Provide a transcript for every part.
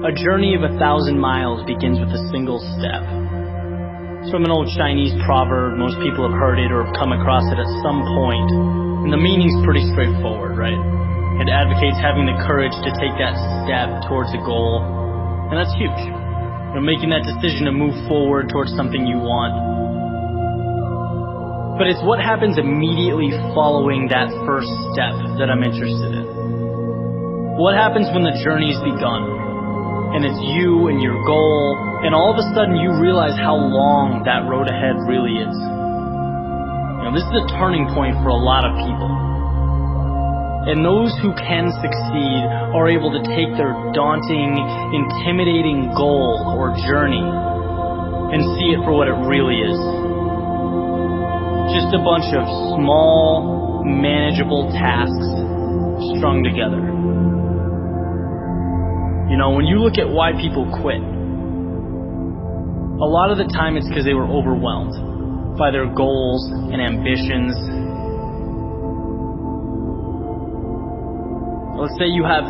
A journey of 1,000 miles begins with a single step. It's from an old Chinese proverb. Most people have heard it or have come across it at some point. And the meaning's pretty straightforward, right? It advocates having the courage to take that step towards a goal. And that's huge. Making that decision to move forward towards something you want. But it's what happens immediately following that first step that I'm interested in. What happens when the journey's begun, and it's you and your goal, and all of a sudden you realize how long that road ahead really is. This is a turning point for a lot of people. And those who can succeed are able to take their daunting, intimidating goal or journey and see it for what it really is. Just a bunch of small, manageable tasks strung together. When you look at why people quit, a lot of the time it's because they were overwhelmed by their goals and ambitions. Let's say you have,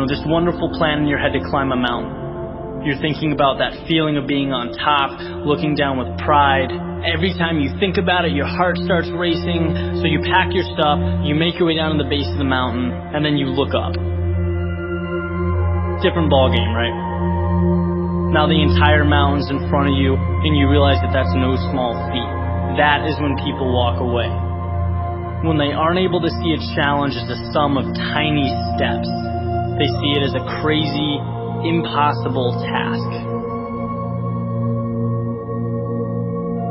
this wonderful plan in your head to climb a mountain. You're thinking about that feeling of being on top, looking down with pride. Every time you think about it, your heart starts racing. So you pack your stuff, you make your way down to the base of the mountain, and then you look up. Different ball game, right? Now the entire mountain's in front of you, and you realize that that's no small feat. That is when people walk away. When they aren't able to see a challenge as a sum of tiny steps, they see it as a crazy, impossible task.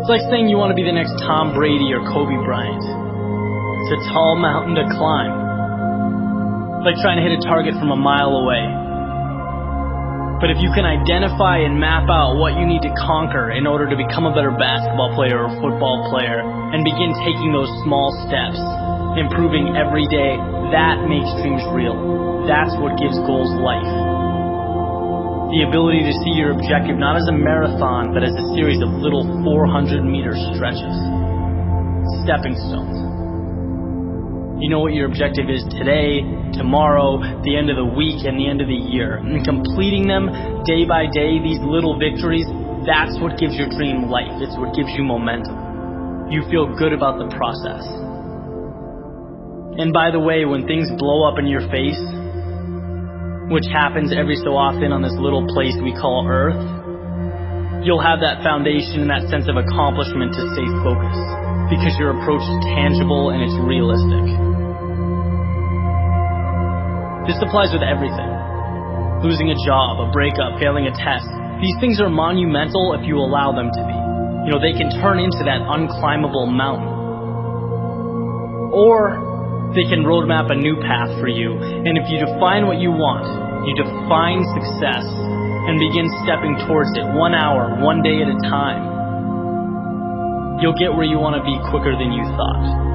It's like saying you want to be the next Tom Brady or Kobe Bryant. It's a tall mountain to climb. It's like trying to hit a target from a mile away. But if you can identify and map out what you need to conquer in order to become a better basketball player or football player and begin taking those small steps, improving every day, that makes dreams real. That's what gives goals life. The ability to see your objective not as a marathon, but as a series of little 400-meter stretches. Stepping stones. You know what your objective is today, tomorrow, the end of the week, and the end of the year. And completing them day by day, these little victories, that's what gives your dream life. It's what gives you momentum. You feel good about the process. And by the way, when things blow up in your face, which happens every so often on this little place we call Earth, you'll have that foundation and that sense of accomplishment to stay focused, because your approach is tangible and it's realistic. This applies with everything. Losing a job, a breakup, failing a test. These things are monumental if you allow them to be. They can turn into that unclimbable mountain. Or they can roadmap a new path for you. And if you define what you want, you define success and begin stepping towards it 1 hour, 1 day at a time, you'll get where you want to be quicker than you thought.